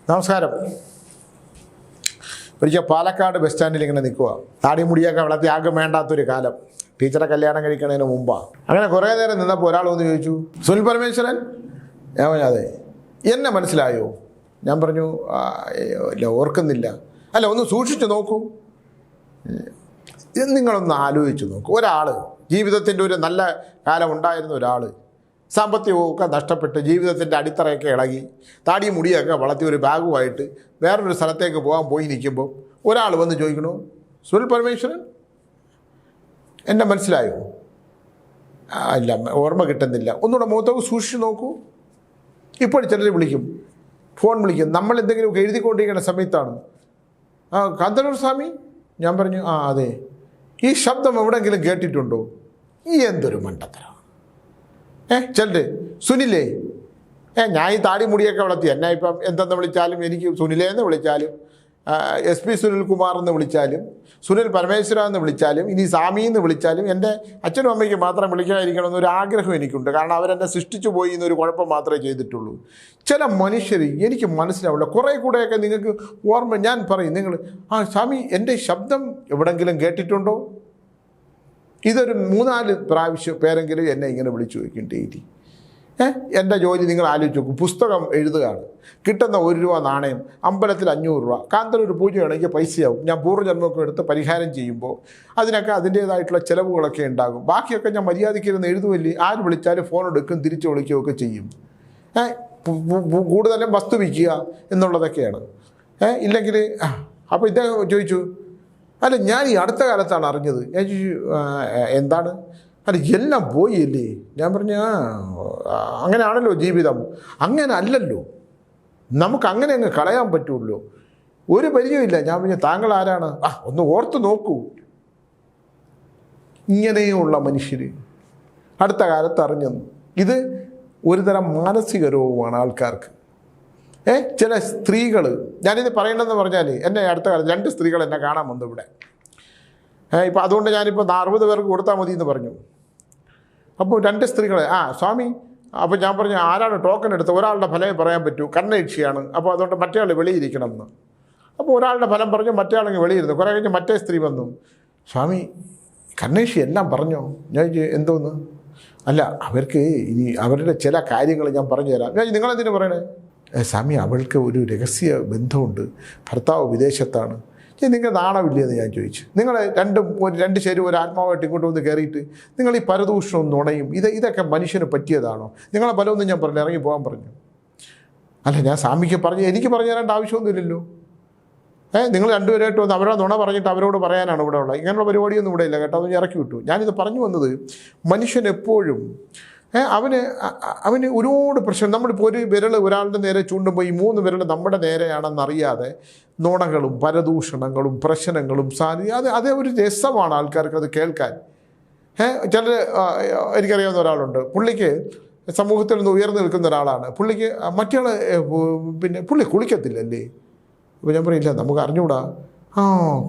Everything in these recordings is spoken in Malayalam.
നമസ്കാരം. ഒരിക്കൽ പാലക്കാട് ബസ് സ്റ്റാൻഡിൽ ഇങ്ങനെ നിൽക്കുക. താടി മുടിയൊക്കെ വളർത്തി ആകെ വേണ്ടാത്തൊരു കാലം. ടീച്ചറെ കല്യാണം കഴിക്കുന്നതിന് മുമ്പാണ്. അങ്ങനെ കുറേ നേരം നിന്നപ്പോൾ ഒരാൾ വന്ന് ചോദിച്ചു, സുനിൽ പരമേശ്വരൻ? ഞാൻ പറഞ്ഞു അതെ. എന്നെ മനസ്സിലായോ? ഞാൻ പറഞ്ഞു ഇല്ല, ഓർക്കുന്നില്ല. അല്ല, ഒന്ന് സൂക്ഷിച്ചു നോക്കൂ. നിങ്ങളൊന്ന് ആലോചിച്ച് നോക്കൂ. ഒരാൾ ജീവിതത്തിൻ്റെ ഒരു നല്ല കാലം ഉണ്ടായിരുന്ന ഒരാൾ സാമ്പത്തികമൊക്കെ നഷ്ടപ്പെട്ട് ജീവിതത്തിൻ്റെ അടിത്തറയൊക്കെ ഇളകി താടിയും മുടിയൊക്കെ വളർത്തി ഒരു ബാഗുമായിട്ട് വേറൊരു സ്ഥലത്തേക്ക് പോയി നിൽക്കുമ്പോൾ ഒരാൾ വന്ന് ചോദിക്കണു, സുനിൽ പരമേശ്വരൻ എന്നെ മനസ്സിലായോ? ഇല്ല, ഓർമ്മ കിട്ടുന്നില്ല. ഒന്നുകൂടെ മുഖത്തൊക്കെ സൂക്ഷിച്ച് നോക്കൂ. ഇപ്പോൾ ചിലർ വിളിക്കും, ഫോൺ വിളിക്കും. നമ്മൾ എന്തെങ്കിലുമൊക്കെ എഴുതിക്കൊണ്ടിരിക്കുന്ന സമയത്താണ്, കാന്തല്ലൂർ സ്വാമി? ഞാൻ പറഞ്ഞു അതെ. ഈ ശബ്ദം എവിടെയെങ്കിലും കേട്ടിട്ടുണ്ടോ? ഈ എന്തൊരു മണ്ടത്തരം. ചെല്ല് സുനിലേ. ഞാൻ ഈ താടി മുടിയൊക്കെ വളർത്തി, എന്നെ ഇപ്പം എന്തെന്ന് വിളിച്ചാലും എനിക്ക് സുനിലേന്ന് വിളിച്ചാലും SP സുനിൽകുമാർ എന്ന് വിളിച്ചാലും സുനിൽ പരമേശ്വര എന്ന് വിളിച്ചാലും ഇനി സ്വാമി എന്ന് വിളിച്ചാലും എൻ്റെ അച്ഛനും അമ്മയ്ക്ക് മാത്രം വിളിക്കാതിരിക്കണമെന്നൊരു ആഗ്രഹം എനിക്കുണ്ട്. കാരണം അവരെന്നെ സൃഷ്ടിച്ചു പോയി എന്നൊരു കുഴപ്പം മാത്രമേ ചെയ്തിട്ടുള്ളൂ. ചില മനുഷ്യർ എനിക്ക് മനസ്സിലാവില്ല. കുറേ കൂടെയൊക്കെ നിങ്ങൾക്ക് ഓർമ്മ. ഞാൻ പറയും, നിങ്ങൾ സ്വാമി എൻ്റെ ശബ്ദം എവിടെയെങ്കിലും കേട്ടിട്ടുണ്ടോ? ഇതൊരു 3-4 പ്രാവശ്യം പേരെങ്കിലും എന്നെ ഇങ്ങനെ വിളിച്ചു ചോദിക്കും ഡെയിലി. എൻ്റെ ജോലി നിങ്ങൾ ആലോചിച്ച് നോക്കും. പുസ്തകം എഴുതുകയാണ്, കിട്ടുന്ന 1 രൂപ നാണയം, അമ്പലത്തിൽ 500 രൂപ, കാന്തല്ലൂർ പൂജയാണെങ്കിൽ പൈസയാവും. ഞാൻ പൂർവ്വജന്മമൊക്കെ എടുത്ത് പരിഹാരം ചെയ്യുമ്പോൾ അതിനൊക്കെ അതിൻ്റേതായിട്ടുള്ള ചിലവുകളൊക്കെ ഉണ്ടാകും. ബാക്കിയൊക്കെ ഞാൻ മര്യാദയ്ക്കിരുന്ന് എഴുതുമല്ലേ. ആര് വിളിച്ചാലും ഫോൺ എടുക്കും, തിരിച്ചു വിളിക്കുകയൊക്കെ ചെയ്യും. കൂടുതലും വസ്തു വിൽക്കുക എന്നുള്ളതൊക്കെയാണ്. ഇല്ലെങ്കിൽ അപ്പോൾ ഇദ്ദേഹം ചോദിച്ചു, അല്ല ഞാൻ ഈ അടുത്ത കാലത്താണ് അറിഞ്ഞത്. ഞാൻ ചോദിച്ചു എന്താണ്? അല്ല എല്ലാം പോയില്ലേ? ഞാൻ പറഞ്ഞു അങ്ങനെയാണല്ലോ ജീവിതം. അങ്ങനെ അല്ലല്ലോ, നമുക്ക് അങ്ങനെ അങ്ങ് കളയാൻ പറ്റുമല്ലോ, ഒരു പരിചയമില്ല. ഞാൻ പറഞ്ഞു താങ്കൾ ആരാണ്? ഒന്ന് ഓർത്ത് നോക്കൂ. ഇങ്ങനെയുള്ള മനുഷ്യർ അടുത്ത കാലത്ത് അറിഞ്ഞെന്ന്. ഇത് ഒരുതരം മാനസിക രോഗമാണ് ആൾക്കാർക്ക്. ചില സ്ത്രീകൾ, ഞാനിത് പറയണമെന്ന് പറഞ്ഞാൽ എന്നെ അടുത്ത കാലത്ത് 2 സ്ത്രീകൾ എന്നെ കാണാൻ വന്നു ഇവിടെ. ഇപ്പോൾ അതുകൊണ്ട് ഞാനിപ്പോൾ 60 പേർക്ക് കൊടുത്താൽ മതി എന്ന് പറഞ്ഞു. അപ്പോൾ 2 സ്ത്രീകൾ സ്വാമി. അപ്പോൾ ഞാൻ പറഞ്ഞു ആരാണ് ടോക്കൺ എടുത്ത്? ഒരാളുടെ ഫലമേ പറയാൻ പറ്റൂ, കണ്ണേക്ഷിയാണ്. അപ്പോൾ അതുകൊണ്ട് മറ്റേ ആൾ വെളിയിരിക്കണം എന്ന്. അപ്പോൾ ഒരാളുടെ ഫലം പറഞ്ഞു, മറ്റേ ആളെങ്കിൽ വെളിയിരുന്നു. കുറേ കഴിഞ്ഞ് മറ്റേ സ്ത്രീ വന്നു, സ്വാമി കണ്ണേക്ഷി എല്ലാം പറഞ്ഞോ? ഞാൻ എന്തോന്ന്? അല്ല അവർക്ക് ഇനി അവരുടെ ചില കാര്യങ്ങൾ ഞാൻ പറഞ്ഞു തരാം. ഞാൻ നിങ്ങളെന്തിനു പറയണേ? സ്വാമി അവൾക്ക് ഒരു രഹസ്യ ബന്ധമുണ്ട്, ഭർത്താവ് വിദേശത്താണ്. നിങ്ങൾ നാണമില്ലെന്ന് ഞാൻ ചോദിച്ചു. നിങ്ങൾ രണ്ട് ശരി ഒരു ആത്മാവായിട്ട് ഇങ്ങോട്ട് വന്ന് കയറിയിട്ട് നിങ്ങൾ ഈ പരദൂഷണവും നുണയും ഇതൊക്കെ മനുഷ്യന് പറ്റിയതാണോ? നിങ്ങളെ ബലമൊന്നും ഞാൻ പറഞ്ഞു, ഇറങ്ങി പോകാൻ പറഞ്ഞു. അല്ല ഞാൻ സ്വാമിക്ക് എനിക്ക് പറഞ്ഞു തരേണ്ട ആവശ്യമൊന്നുമില്ലല്ലോ. നിങ്ങൾ 2 പേരായിട്ട് വന്ന് അവരോട് നുണ പറഞ്ഞിട്ട് അവരോട് പറയാനാണ് ഇവിടെ ഉള്ളത്. ഇങ്ങനെയുള്ള പരിപാടിയൊന്നും ഇവിടെ ഇല്ല കേട്ടോ. അതൊന്നും ഇറക്കി വിട്ടു. ഞാനിത് പറഞ്ഞു വന്നത്, മനുഷ്യൻ എപ്പോഴും അവന് ഒരുപാട് പ്രശ്നം. നമ്മളിപ്പോൾ ഒരു വിരൽ ഒരാളുടെ നേരെ ചൂണ്ടുമ്പോൾ ഈ 3 വിരൽ നമ്മുടെ നേരെയാണെന്നറിയാതെ നുണകളും പരദൂഷണങ്ങളും പ്രശ്നങ്ങളും അതേ ഒരു രസമാണ് ആൾക്കാർക്ക് അത് കേൾക്കാൻ. ചിലർ എനിക്കറിയാവുന്ന ഒരാളുണ്ട്, പുള്ളിക്ക് സമൂഹത്തിൽ നിന്ന് ഉയർന്നു നിൽക്കുന്ന ഒരാളാണ്. പുള്ളിക്ക് മറ്റയാൾ പുള്ളി കുളിക്കത്തില്ലല്ലേ? അപ്പോൾ ഞാൻ പറയില്ല, നമുക്ക് അറിഞ്ഞുകൂടാ.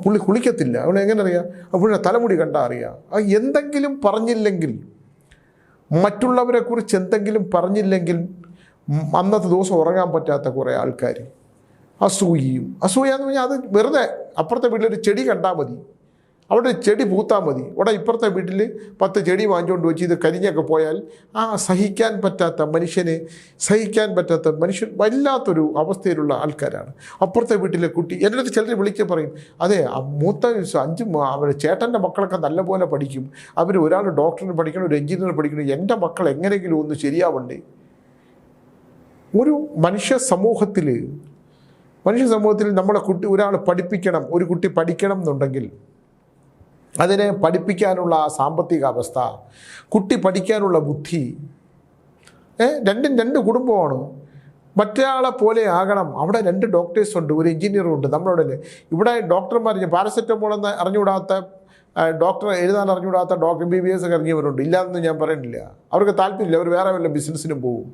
പുള്ളി കുളിക്കത്തില്ല. അവളെ എങ്ങനെ അറിയാം? പുള്ളിയുടെ തലമുടി കണ്ടാൽ അറിയാം. എന്തെങ്കിലും പറഞ്ഞില്ലെങ്കിൽ, മറ്റുള്ളവരെക്കുറിച്ച് എന്തെങ്കിലും പറഞ്ഞില്ലെങ്കിൽ അന്നത്തെ ദിവസം ഉറങ്ങാൻ പറ്റാത്ത കുറേ ആൾക്കാർ. അസൂയ എന്ന് പറഞ്ഞാൽ അത് വെറുതെ അപ്പുറത്തെ വീട്ടിലൊരു ചെടി കണ്ടാൽ മതി, അവിടെ ഒരു ചെടി പൂത്താൽ മതി, അവിടെ ഇപ്പുറത്തെ വീട്ടിൽ 10 ചെടി വാങ്ങിച്ചുകൊണ്ട് വെച്ച് ഇത് കരിഞ്ഞൊക്കെ പോയാൽ സഹിക്കാൻ പറ്റാത്ത മനുഷ്യൻ വല്ലാത്തൊരു അവസ്ഥയിലുള്ള ആൾക്കാരാണ്. അപ്പുറത്തെ വീട്ടിലെ കുട്ടി എൻ്റെ അടുത്ത് ചിലർ വിളിച്ച് പറയും, അതെ മൂത്ത 5 അവരുടെ ചേട്ടൻ്റെ മക്കളൊക്കെ നല്ലപോലെ പഠിക്കും, അവർ ഒരാൾ ഡോക്ടറിന് പഠിക്കണം, ഒരു എഞ്ചിനീയർ പഠിക്കണം, എൻ്റെ മക്കൾ എങ്ങനെയെങ്കിലും ഒന്ന് ശരിയാവണ്ടേ? ഒരു മനുഷ്യ സമൂഹത്തിൽ നമ്മളെ ഒരാൾ പഠിപ്പിക്കണം, ഒരു കുട്ടി പഠിക്കണം എന്നുണ്ടെങ്കിൽ അതിനെ പഠിപ്പിക്കാനുള്ള സാമ്പത്തിക അവസ്ഥ, കുട്ടി പഠിക്കാനുള്ള ബുദ്ധി, രണ്ടും 2 കുടുംബമാണ്. മറ്റേയാളെ പോലെ ആകണം. അവിടെ 2 ഡോക്ടേഴ്സ് ഉണ്ട്, ഒരു എഞ്ചിനീയറും ഉണ്ട്. നമ്മളോടല്ലേ ഇവിടെ ഡോക്ടർമാർ പാരസെറ്റമോൾ എന്ന് അറിഞ്ഞുകൂടാത്ത ഡോക്ടർ എഴുതാൻ അറിഞ്ഞുകൂടാത്ത MBBS ഒക്കെ ഇറങ്ങിയവരുണ്ട്. ഇല്ലാന്ന് ഞാൻ പറയുന്നില്ല. അവർക്ക് താല്പര്യമില്ല, അവർ വേറെ വല്ല ബിസിനസ്സിനും പോകും.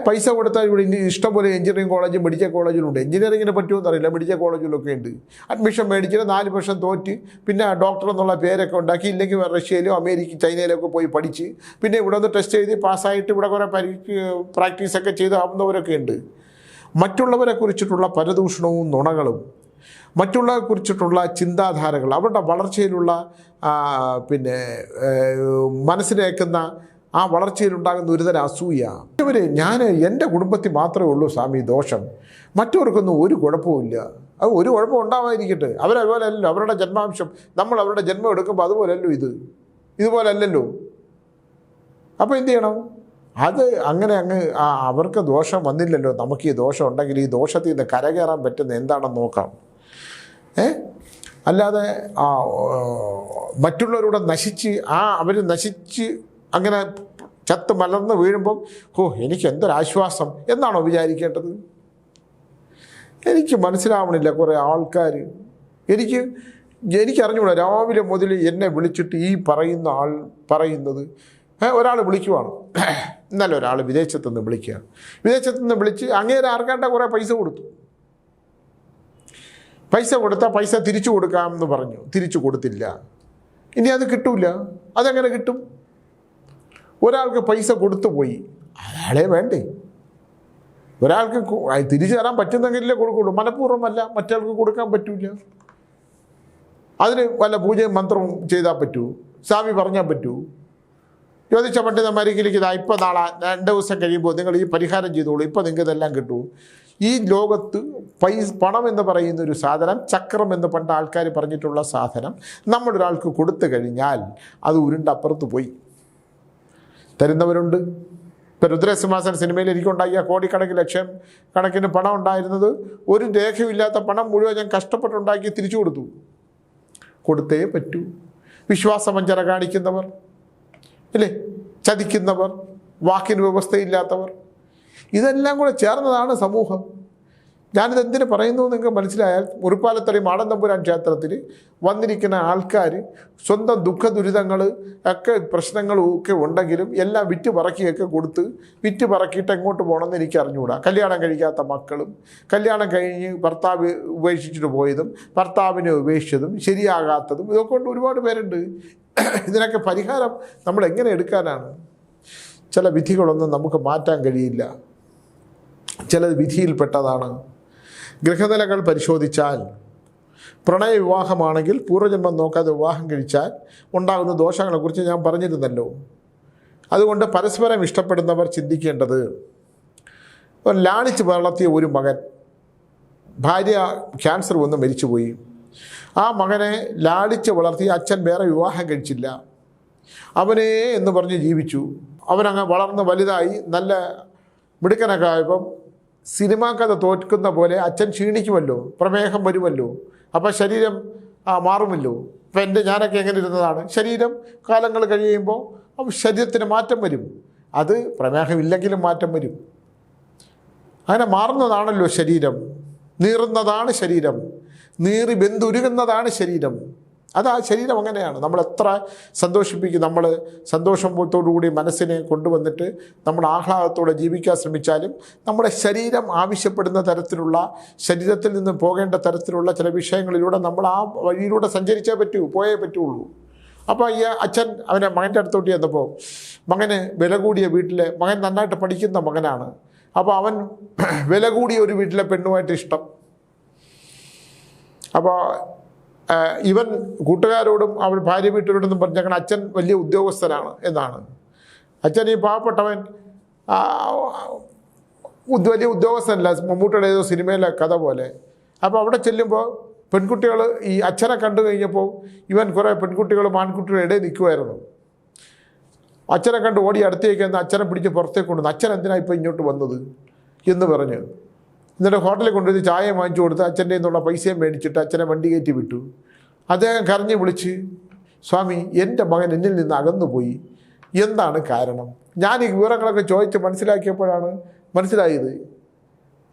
പൈസ കൊടുത്താൽ ഇവിടെ ഇഷ്ടംപോലെ എഞ്ചിനീയറിംഗ് കോളേജും മെഡിക്കൽ കോളേജിലും ഉണ്ട്. എഞ്ചിനീയറിങ്ങിനെ പറ്റുമെന്ന് അറിയില്ല, മെഡിക്കൽ കോളേജിലൊക്കെ ഉണ്ട്. അഡ്മിഷൻ മേടിച്ചിട്ട് 4 വർഷം തോറ്റ് പിന്നെ ഡോക്ടർ എന്നുള്ള പേരൊക്കെ ഉണ്ടാക്കി, ഇല്ലെങ്കിൽ റഷ്യയിലോ അമേരിക്ക ചൈനയിലൊക്കെ പോയി പഠിച്ച് പിന്നെ ഇവിടെ ഒന്ന് ടെസ്റ്റ് ചെയ്ത് പാസ്സായിട്ട് ഇവിടെ കുറേ പ്രാക്ടീസൊക്കെ ചെയ്ത് ആവുന്നവരൊക്കെ ഉണ്ട്. മറ്റുള്ളവരെ കുറിച്ചിട്ടുള്ള പരദൂഷണവും നുണകളും, മറ്റുള്ളവരെ കുറിച്ചിട്ടുള്ള ചിന്താധാരകൾ, അവരുടെ വളർച്ചയിലുള്ള പിന്നെ മനസ്സിലേക്കുന്ന ആ വളർച്ചയിലുണ്ടാകുന്ന ഒരുതരം അസൂയ. ഞാൻ എൻ്റെ കുടുംബത്തിൽ മാത്രമേ ഉള്ളൂ സ്വാമി ദോഷം, മറ്റവർക്കൊന്നും ഒരു കുഴപ്പമില്ല. അത് ഒരു കുഴപ്പം ഉണ്ടാവാതിരിക്കട്ടെ, അവരതുപോലെ അല്ലല്ലോ, അവരുടെ ജന്മാംശം നമ്മൾ അവരുടെ ജന്മം എടുക്കുമ്പോൾ അതുപോലല്ലോ ഇതുപോലെ അല്ലല്ലോ. അപ്പോൾ എന്ത് ചെയ്യണം? അത് അങ്ങനെ അവർക്ക് ദോഷം വന്നില്ലല്ലോ, നമുക്ക് ഈ ദോഷം ഉണ്ടെങ്കിൽ ഈ ദോഷത്തിൽ നിന്ന് കരകയറാൻ പറ്റുന്ന എന്താണെന്ന് നോക്കാം. അല്ലാതെ മറ്റുള്ളവരുടെ അവർ നശിച്ച് അങ്ങനെ ചത്ത് മലർന്ന് വീഴുമ്പം എനിക്ക് എന്തൊരാശ്വാസം എന്നാണോ വിചാരിക്കേണ്ടത്? എനിക്ക് മനസ്സിലാവണില്ല. കുറേ ആൾക്കാർ എനിക്കറിഞ്ഞൂടാ, രാവിലെ മുതൽ എന്നെ വിളിച്ചിട്ട് ഈ പറയുന്ന ആൾ പറയുന്നത്, ഒരാൾ വിളിക്കുവാണ്, ഇന്നലെ ഒരാൾ വിദേശത്തു നിന്ന് വിളിച്ച് അങ്ങേരെ ആർക്കാണ്ട കുറേ പൈസ കൊടുത്തു. പൈസ തിരിച്ചു കൊടുക്കാമെന്ന് പറഞ്ഞു, തിരിച്ചു കൊടുത്തില്ല. ഇനി അത് കിട്ടൂല. അതെങ്ങനെ കിട്ടും? ഒരാൾക്ക് പൈസ കൊടുത്തു പോയി, അയാളെ വേണ്ടേ? ഒരാൾക്ക് തിരിച്ചു തരാൻ പറ്റുന്നെങ്കിലേ കൊടുക്കുള്ളൂ, മനഃപൂർവ്വമല്ല. മറ്റയാൾക്ക് കൊടുക്കാൻ പറ്റൂല. അതിന് വല്ല പൂജയും മന്ത്രവും ചെയ്താൽ പറ്റൂ, സ്വാമി പറഞ്ഞാൽ പറ്റൂ. ജ്യോതിഷ പണ്ഡിതന്മാരിലേക്ക് ഇപ്പം നാളെ 2 ദിവസം കഴിയുമ്പോൾ നിങ്ങൾ ഈ പരിഹാരം ചെയ്തോളൂ, ഇപ്പം നിങ്ങൾക്ക് ഇതെല്ലാം കിട്ടൂ. ഈ ലോകത്ത് പണം എന്ന് പറയുന്ന ഒരു സാധനം, ചക്രം എന്ന് പണ്ട് ആൾക്കാർ പറഞ്ഞിട്ടുള്ള സാധനം നമ്മളൊരാൾക്ക് കൊടുത്തു കഴിഞ്ഞാൽ അത് ഉരുണ്ടപ്പുറത്ത് പോയി. തരുന്നവരുണ്ട്. ഇപ്പം രുദ്രസിംഹാസൻ സിനിമയിൽ എനിക്കുണ്ടാക്കിയ കോടിക്കണക്കിന് ലക്ഷം കണക്കിന് പണം ഉണ്ടായിരുന്നത് ഒരു രേഖയില്ലാത്ത പണം മുഴുവൻ ഞാൻ കഷ്ടപ്പെട്ടുണ്ടാക്കി തിരിച്ചു കൊടുത്തേ പറ്റൂ. വിശ്വാസവഞ്ചന കാണിക്കുന്നവർ അല്ലേ, ചതിക്കുന്നവർ, വാക്കിന് വ്യവസ്ഥയില്ലാത്തവർ, ഇതെല്ലാം കൂടെ ചേർന്നതാണ് സമൂഹം. ഞാനിതെന്തിനു പറയുന്നു നിങ്ങൾക്ക് മനസ്സിലായാൽ, മുറിപ്പാലത്തടി മാടൻ തമ്പുരാൻ ക്ഷേത്രത്തിൽ വന്നിരിക്കുന്ന ആൾക്കാർ സ്വന്തം ദുഃഖ ദുരിതങ്ങൾ ഒക്കെ പ്രശ്നങ്ങളും ഒക്കെ ഉണ്ടെങ്കിലും എല്ലാം വിറ്റ് പറക്കിയിട്ട് എങ്ങോട്ട് പോകണമെന്ന് എനിക്ക് അറിഞ്ഞുകൂടാ. കല്യാണം കഴിക്കാത്ത മക്കളും, കല്യാണം കഴിഞ്ഞ് ഭർത്താവ് ഉപേക്ഷിച്ചിട്ട് പോയതും, ഭർത്താവിനെ ഉപേക്ഷിച്ചതും, ശരിയാകാത്തതും, ഇതൊക്കെ കൊണ്ട് ഒരുപാട് പേരുണ്ട്. ഇതിനൊക്കെ പരിഹാരം നമ്മൾ എങ്ങനെ എടുക്കാനാണ്? ചില വിധികളൊന്നും നമുക്ക് മാറ്റാൻ കഴിയില്ല, ചിലത് വിധിയിൽപ്പെട്ടതാണ്. ഗ്രഹനിലകൾ പരിശോധിച്ചാൽ പ്രണയ വിവാഹമാണെങ്കിൽ പൂർവ്വജന്മം നോക്കാതെ വിവാഹം കഴിച്ചാൽ ഉണ്ടാകുന്ന ദോഷങ്ങളെക്കുറിച്ച് ഞാൻ പറഞ്ഞിരുന്നല്ലോ. അതുകൊണ്ട് പരസ്പരം ഇഷ്ടപ്പെടുന്നവർ ചിന്തിക്കേണ്ടത്, ലാളിച്ച് വളർത്തിയ ഒരു മകൻ, ഭാര്യ ക്യാൻസർ വന്ന് മരിച്ചുപോയി. ആ മകനെ ലാളിച്ച് വളർത്തി അച്ഛൻ വേറെ വിവാഹം കഴിച്ചില്ല, അവനെ എന്ന് പറഞ്ഞ് ജീവിച്ചു. അവനങ്ങ് വളർന്ന് വലുതായി നല്ല മിടുക്കനൊക്കെ ആയപ്പം സിനിമാ കഥ തോൽക്കുന്ന പോലെ അച്ഛൻ ക്ഷീണിക്കുമല്ലോ, പ്രമേഹം വരുമല്ലോ, അപ്പോൾ ശരീരം മാറുമല്ലോ. ഇപ്പം ഞാനൊക്കെ എങ്ങനെ ഇരുന്നതാണ്, ശരീരം കാലങ്ങൾ കഴിയുമ്പോൾ ശരീരത്തിന് മാറ്റം വരും. അത് പ്രമേഹം ഇല്ലെങ്കിലും മാറ്റം വരും. അങ്ങനെ മാറുന്നതാണല്ലോ ശരീരം, നീറുന്നതാണ് ശരീരം, നീറി ബന്ധുരുകുന്നതാണ് ശരീരം. അത് ആ ശരീരം അങ്ങനെയാണ്. നമ്മളെത്ര സന്തോഷിപ്പിക്കും, നമ്മൾ സന്തോഷത്തോടുകൂടി മനസ്സിനെ കൊണ്ടുവന്നിട്ട് നമ്മൾ ആഹ്ലാദത്തോടെ ജീവിക്കാൻ ശ്രമിച്ചാലും നമ്മുടെ ശരീരം ആവശ്യപ്പെടുന്ന തരത്തിലുള്ള, ശരീരത്തിൽ നിന്ന് പോകേണ്ട തരത്തിലുള്ള ചില വിഷയങ്ങളിലൂടെ നമ്മൾ ആ വഴിയിലൂടെ സഞ്ചരിച്ചേ പോയേ പറ്റുള്ളൂ. അപ്പോൾ ഈ അച്ഛൻ അവൻ്റെ മകൻ്റെ അടുത്തോട്ട് ചെന്നപ്പോൾ, മകന് വില കൂടിയ വീട്ടിലെ മകൻ, നന്നായിട്ട് പഠിക്കുന്ന മകനാണ്. അപ്പോൾ അവൻ വില കൂടിയ ഒരു വീട്ടിലെ പെണ്ണുമായിട്ട് ഇഷ്ടം. അപ്പോൾ ഇവൻ കൂട്ടുകാരോടും അവൻ ഭാര്യ വീട്ടുകാരോടൊന്നും പറഞ്ഞേക്കണം അച്ഛൻ വലിയ ഉദ്യോഗസ്ഥനാണ് എന്നാണ്. അച്ഛൻ ഈ പാവപ്പെട്ടവൻ വലിയ ഉദ്യോഗസ്ഥനല്ല, മമ്മൂട്ടിയുടെ ഏതോ സിനിമയിലെ കഥ പോലെ. അപ്പോൾ അവിടെ ചെല്ലുമ്പോൾ പെൺകുട്ടികൾ ഈ അച്ഛനെ കണ്ടു കഴിഞ്ഞപ്പോൾ ഇവൻ കുറേ പെൺകുട്ടികളും ആൺകുട്ടികളും ഇടയിൽ നിൽക്കുമായിരുന്നു. അച്ഛനെ കണ്ട് ഓടി അടുത്തേക്ക് എന്ന് അച്ഛനെ പിടിച്ച് പുറത്തേക്ക് കൊണ്ടുവന്നു. അച്ഛൻ എന്തിനാണ് ഇപ്പോൾ ഇങ്ങോട്ട് വന്നത് എന്ന് പറഞ്ഞ് എന്നിട്ട് ഹോട്ടലിൽ കൊണ്ടുപോയി ചായ വാങ്ങിച്ചു കൊടുത്ത് അച്ഛൻ്റെ നിന്നുള്ള പൈസയും മേടിച്ചിട്ട് അച്ഛനെ വണ്ടി കയറ്റി വിട്ടു. അദ്ദേഹം കരഞ്ഞു വിളിച്ച്, സ്വാമി, എൻ്റെ മകൻ എന്നിൽ നിന്ന് അകന്നുപോയി, എന്താണ് കാരണം? ഞാൻ ഈ വിവരങ്ങളൊക്കെ ചോദിച്ച് മനസ്സിലാക്കിയപ്പോഴാണ് മനസ്സിലായത്.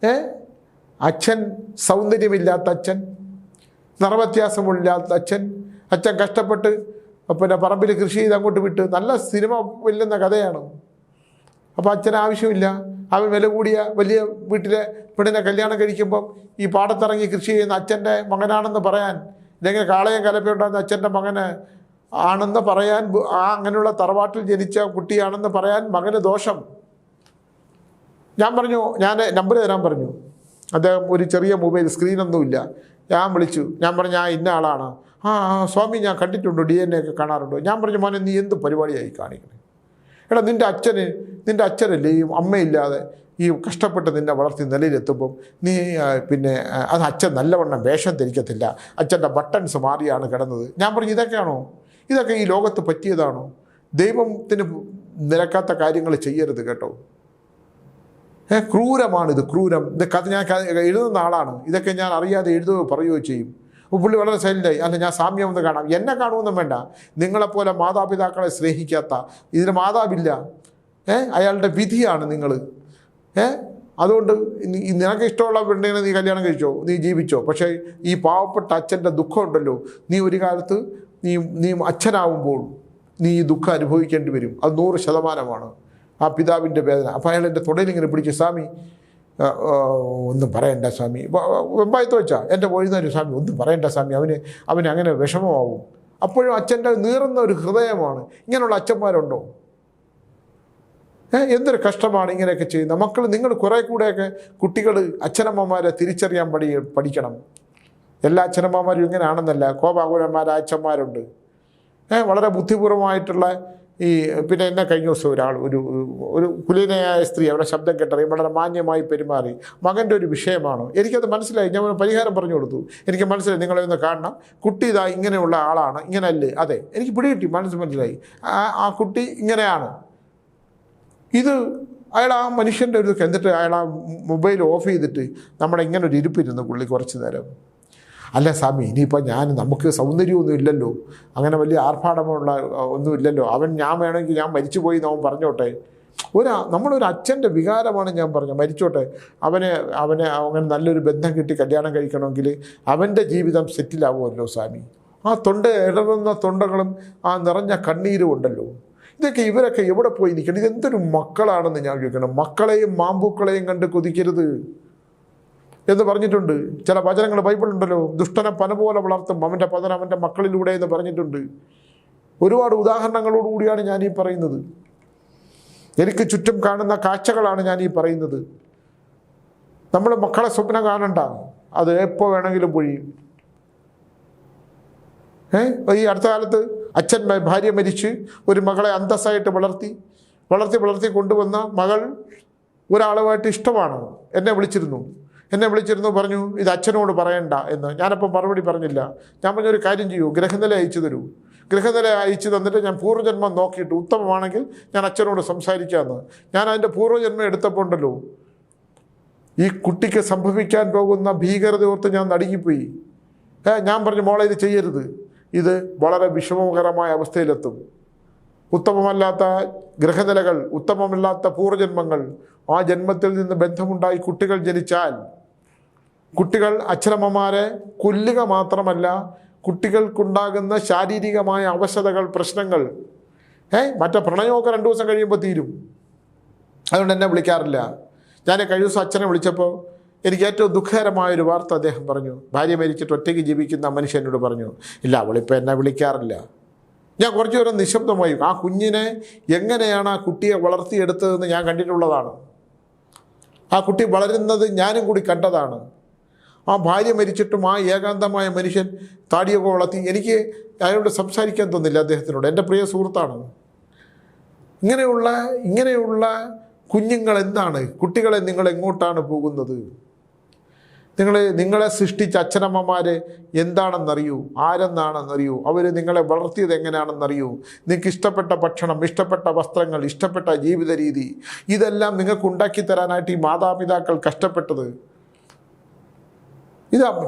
അച്ഛൻ സൗന്ദര്യമില്ലാത്ത അച്ഛൻ, നിറവ്യത്യാസമില്ലാത്ത അച്ഛൻ കഷ്ടപ്പെട്ട് പിന്നെ പറമ്പിൽ കൃഷി ചെയ്ത് അങ്ങോട്ട് വിട്ട് നല്ല സിനിമ വെല്ലുന്ന കഥയാണ്. അപ്പോൾ അച്ഛന് ആവശ്യമില്ല, അവൻ വില കൂടിയ വലിയ വീട്ടിലെ പെണ്ണിനെ കല്യാണം കഴിക്കുമ്പം ഈ പാടത്തിറങ്ങി കൃഷി ചെയ്യുന്ന അച്ഛൻ്റെ മകനാണെന്ന് പറയാൻ, ഇല്ലെങ്കിൽ കാളയും കലപ്പയുണ്ടാകുന്ന അച്ഛൻ്റെ മകന് ആണെന്ന് പറയാൻ, അങ്ങനെയുള്ള തറവാട്ടിൽ ജനിച്ച കുട്ടിയാണെന്ന് പറയാൻ മകന് ദോഷം. ഞാൻ പറഞ്ഞു, ഞാൻ നമ്പർ തരാൻ പറഞ്ഞു. അദ്ദേഹം ഒരു ചെറിയ മൊബൈൽ, സ്ക്രീനൊന്നുമില്ല. ഞാൻ വിളിച്ചു, ഞാൻ പറഞ്ഞു ആ ഇന്ന ആളാണ്. സ്വാമി ഞാൻ കണ്ടിട്ടുണ്ടോ, DNA ഒക്കെ കാണാറുണ്ടോ? ഞാൻ പറഞ്ഞു മോനെ നീ എന്ത് പരിപാടിയായി കാണിക്കണേ? എടാ നിൻ്റെ അച്ഛനല്ലേ ഈ അമ്മയില്ലാതെ ഈ കഷ്ടപ്പെട്ട് നിന്നെ വളർത്തി നിലയിലെത്തുമ്പം നീ പിന്നെ അത് അച്ഛൻ നല്ലവണ്ണം വേഷം ധരിക്കത്തില്ല, അച്ഛൻ്റെ ബട്ടൺസ് മാറിയാണ് കിടന്നത്. ഞാൻ പറഞ്ഞു ഇതൊക്കെ ഈ ലോകത്ത് പറ്റിയതാണോ? ദൈവത്തിന് നിരക്കാത്ത കാര്യങ്ങൾ ചെയ്യരുത് കേട്ടോ. ക്രൂരമാണിത്, ക്രൂരം. ഇത് കഥ ഞാൻ എഴുതുന്ന ആളാണ്, ഇതൊക്കെ ഞാൻ അറിയാതെ എഴുതുകയോ പറയുകയോ ചെയ്യും. പുള്ളി വളരെ സൈലൻ്റായി. അല്ല ഞാൻ സാമ്യം ഒന്ന് കാണാം. എന്നെ കാണുമെന്നും വേണ്ട, നിങ്ങളെപ്പോലെ മാതാപിതാക്കളെ സ്നേഹിക്കാത്ത, ഇതിന് മാതാവില്ല, അയാളുടെ വിധിയാണ് നിങ്ങൾ. അതുകൊണ്ട് നിനക്ക് ഇഷ്ടമുള്ള പെണ്ണിനെ നീ കല്യാണം കഴിച്ചോ, നീ ജീവിച്ചോ. പക്ഷേ ഈ പാവപ്പെട്ട അച്ഛൻ്റെ ദുഃഖം ഉണ്ടല്ലോ, നീ ഒരു കാലത്ത് നീ അച്ഛനാവുമ്പോൾ നീ ഈ ദുഃഖം അനുഭവിക്കേണ്ടി വരും. അത് 100% ആ പിതാവിൻ്റെ വേദന. അപ്പോൾ അയാൾ എൻ്റെ തുടയിലിങ്ങനെ പിടിച്ച്, സ്വാമി ഒന്നും പറയണ്ട സ്വാമി, വെമ്പായത്ത് വെച്ചാൽ എൻ്റെ പോയിരുന്നൊരു സ്വാമി, ഒന്നും പറയണ്ട സ്വാമി, അവന് അങ്ങനെ വിഷമമാവും. അപ്പോഴും അച്ഛൻ്റെ നീറുന്ന ഒരു ഹൃദയമാണ്. ഇങ്ങനെയുള്ള അച്ഛന്മാരുണ്ടോ? എന്തൊരു കഷ്ടമാണ് ഇങ്ങനെയൊക്കെ ചെയ്യുന്നത്. നിങ്ങൾ കുറേ കൂടെയൊക്കെ കുട്ടികൾ അച്ഛനമ്മമാരെ തിരിച്ചറിയാൻ പഠിക്കണം. എല്ലാ അച്ഛനമ്മമാരും ഇങ്ങനെയാണെന്നല്ല, കോപാകുലന്മാരായ അച്ഛന്മാരുണ്ട്. വളരെ ബുദ്ധിപൂർവമായിട്ടുള്ള പിന്നെ എന്നെ കഴിഞ്ഞ ദിവസം ഒരാൾ ഒരു കുലീനയായ സ്ത്രീ അവരുടെ ശബ്ദം കേട്ടറിയും വളരെ മാന്യമായി പെരുമാറി. മകൻ്റെ ഒരു വിഷയമാണ്, എനിക്കത് മനസ്സിലായി. ഞാൻ പരിഹാരം പറഞ്ഞു കൊടുത്തു. എനിക്ക് മനസ്സിലായി, നിങ്ങളെ ഒന്ന് കാണണം, കുട്ടി ഇതാ ഇങ്ങനെയുള്ള ആളാണ്, ഇങ്ങനെയല്ലേ? അതെ, എനിക്ക് പിടികിട്ടി, മനസ്സിലായി. ആ കുട്ടി ഇങ്ങനെയാണ്. ഇത് അയാൾ ആ മനുഷ്യൻ്റെ ഒരു എന്നിട്ട് അയാൾ ആ മൊബൈൽ ഓഫ് ചെയ്തിട്ട് നമ്മുടെ ഇങ്ങനെ ഒരു ഇരിപ്പിരുന്നു പുള്ളി കുറച്ച് നേരം. അല്ല സ്വാമി, ഇനിയിപ്പോൾ നമുക്ക് സൗന്ദര്യമൊന്നും ഇല്ലല്ലോ, അങ്ങനെ വലിയ ആർഭാടമുള്ള ഒന്നും ഇല്ലല്ലോ, ഞാൻ വേണമെങ്കിൽ ഞാൻ മരിച്ചുപോയി അവൻ പറഞ്ഞോട്ടെ. നമ്മളൊരു അച്ഛൻ്റെ വികാരമാണ് ഞാൻ പറഞ്ഞത്, മരിച്ചോട്ടെ. അങ്ങനെ നല്ലൊരു ബന്ധം കിട്ടി കല്യാണം കഴിക്കണമെങ്കിൽ അവൻ്റെ ജീവിതം സെറ്റിലാവുമല്ലോ സ്വാമി. ആ ഇടറുന്ന തൊണ്ടകളും ആ നിറഞ്ഞ കണ്ണീരും ഉണ്ടല്ലോ, ഇവരൊക്കെ എവിടെ പോയി നിൽക്കണം? ഇതെന്തൊരു മക്കളാണെന്ന് ഞാൻ ചോദിക്കണം. മക്കളെയും മാമ്പൂക്കളെയും കണ്ട് കൊതിക്കരുത് എന്ന് പറഞ്ഞിട്ടുണ്ട്. ചില വചനങ്ങൾ ബൈബിളുണ്ടല്ലോ, ദുഷ്ടനെ പന പോലെ വളർത്തും, അവൻ്റെ പതനം അവൻ്റെ മക്കളിലൂടെ എന്ന് പറഞ്ഞിട്ടുണ്ട്. ഒരുപാട് ഉദാഹരണങ്ങളോടുകൂടിയാണ് ഞാൻ ഈ പറയുന്നത്. എനിക്ക് ചുറ്റും കാണുന്ന കാഴ്ചകളാണ് ഞാൻ ഈ പറയുന്നത്. നമ്മൾ മക്കളെ സ്വപ്നം കാണണ്ട, അത് എപ്പോൾ വേണമെങ്കിലും പൊഴിയും. ഈ അടുത്ത കാലത്ത് അച്ഛൻ ഭാര്യ മരിച്ച് ഒരു മകളെ അന്തസ്സായിട്ട് വളർത്തി കൊണ്ടുവന്ന മകൾ ഒരാളുമായിട്ട് ഇഷ്ടമാണ്. എന്നെ വിളിച്ചിരുന്നു, പറഞ്ഞു ഇത് അച്ഛനോട് പറയണ്ട എന്ന്. ഞാനപ്പോൾ മറുപടി പറഞ്ഞില്ല. ഞാൻ പറഞ്ഞൊരു കാര്യം ചെയ്യൂ, ഗൃഹനില അയച്ചു തരൂ. ഗൃഹനില അയച്ചു തന്നിട്ട് ഞാൻ പൂർവ്വജന്മം നോക്കിയിട്ട് ഉത്തമമാണെങ്കിൽ ഞാൻ അച്ഛനോട് സംസാരിക്കാമെന്ന്. ഞാൻ അതിൻ്റെ പൂർവ്വജന്മം എടുത്തപ്പോൾ ഉണ്ടല്ലോ, ഈ കുട്ടിക്ക് സംഭവിക്കാൻ പോകുന്ന ഭീകരത ഓർത്ത് ഞാൻ നടുങ്ങിപ്പോയി. ഞാൻ പറഞ്ഞു, മോളെ ഇത് ചെയ്യരുത്, ഇത് വളരെ വിഷമകരമായ അവസ്ഥയിലെത്തും. ഉത്തമമല്ലാത്ത ഗ്രഹനിലകൾ, ഉത്തമമല്ലാത്ത പൂർവ്വജന്മങ്ങൾ, ആ ജന്മത്തിൽ നിന്ന് ബന്ധമുണ്ടായി കുട്ടികൾ ജനിച്ചാൽ കുട്ടികൾ അച്ഛനമ്മമാരെ കൊല്ലുക മാത്രമല്ല, കുട്ടികൾക്കുണ്ടാകുന്ന ശാരീരികമായ അവശതകൾ, പ്രശ്നങ്ങൾ മറ്റേ പ്രണയമൊക്കെ 2 ദിവസം കഴിയുമ്പോൾ തീരും. അതുകൊണ്ട് എന്നെ വിളിക്കാറില്ല. ഞാൻ കഴിഞ്ഞ ദിവസം അച്ഛനെ വിളിച്ചപ്പോൾ എനിക്ക് ഏറ്റവും ദുഃഖകരമായൊരു വാർത്ത അദ്ദേഹം പറഞ്ഞു. ഭാര്യ മരിച്ചിട്ട് ഒറ്റയ്ക്ക് ജീവിക്കുന്ന മനുഷ്യനോട് പറഞ്ഞു, ഇല്ല അവളിപ്പോൾ എന്നെ വിളിക്കാറില്ല. ഞാൻ കുറച്ചു നേരം നിശബ്ദമായി. ആ കുഞ്ഞിനെ എങ്ങനെയാണ് ആ കുട്ടിയെ വളർത്തിയെടുത്തതെന്ന് ഞാൻ കണ്ടിട്ടുള്ളതാണ്. ആ കുട്ടി വളരുന്നത് ഞാനും കൂടി കണ്ടതാണ്. ആ ഭാര്യ മരിച്ചിട്ടും ആ ഏകാന്തമായ മനുഷ്യൻ താടിയൊക്കെ വളർത്തി. എനിക്ക് അയാളോട് സംസാരിക്കാൻ തോന്നില്ല അദ്ദേഹത്തിനോട്. എൻ്റെ പ്രിയ സുഹൃത്താണ്. ഇങ്ങനെയുള്ള കുഞ്ഞുങ്ങൾ എന്താണ്? കുട്ടികളെ നിങ്ങൾ എങ്ങോട്ടാണ് പോകുന്നത്? നിങ്ങളെ സൃഷ്ടിച്ച അച്ഛനമ്മമാരെ എന്താണെന്നറിയൂ, ആരെന്നാണെന്നറിയൂ, അവർ നിങ്ങളെ വളർത്തിയത് എങ്ങനെയാണെന്നറിയൂ. നിങ്ങൾക്ക് ഇഷ്ടപ്പെട്ട ഭക്ഷണം, ഇഷ്ടപ്പെട്ട വസ്ത്രങ്ങൾ, ഇഷ്ടപ്പെട്ട ജീവിത രീതി, ഇതെല്ലാം നിങ്ങൾക്ക് ഉണ്ടാക്കി തരാനായിട്ട് ഈ മാതാപിതാക്കൾ കഷ്ടപ്പെട്ടത്.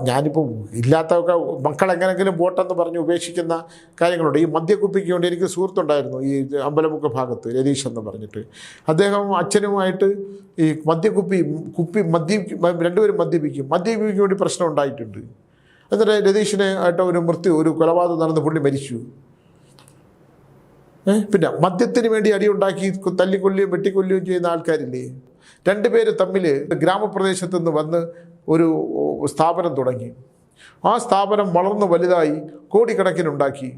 ഞാനിപ്പോൾ ഇല്ലാത്തതൊക്കെ മക്കളെങ്ങനെങ്കിലും പോട്ടെന്ന് പറഞ്ഞ് ഉപേക്ഷിക്കുന്ന കാര്യങ്ങളുണ്ട്. ഈ മദ്യക്കുപ്പിക്ക് വേണ്ടി എനിക്ക് സുഹൃത്തുണ്ടായിരുന്നു ഈ അമ്പലമുക്ക് ഭാഗത്ത്, രതീഷ് എന്ന് പറഞ്ഞിട്ട്. അദ്ദേഹം അച്ഛനുമായിട്ട് ഈ രണ്ടുപേരും മദ്യപിക്കും വേണ്ടി പ്രശ്നം ഉണ്ടായിട്ടുണ്ട്. എന്നിട്ട് രതീഷിനെ ആയിട്ട് ഒരു കൊലപാതകം നടന്ന് പുള്ളി മരിച്ചു. പിന്നെ മദ്യത്തിന് വേണ്ടി അടിയുണ്ടാക്കി തല്ലിക്കൊല്ലുകയും വെട്ടിക്കൊല്ലുകയും ചെയ്യുന്ന ആൾക്കാരില്ലേ? 2 പേര് തമ്മിൽ ഗ്രാമപ്രദേശത്തു നിന്ന് വന്ന് ഒരു സ്ഥാപനം തുടങ്ങി. ആ സ്ഥാപനം വളർന്നു വലുതായി, കോടിക്കണക്കിനുണ്ടാക്കി,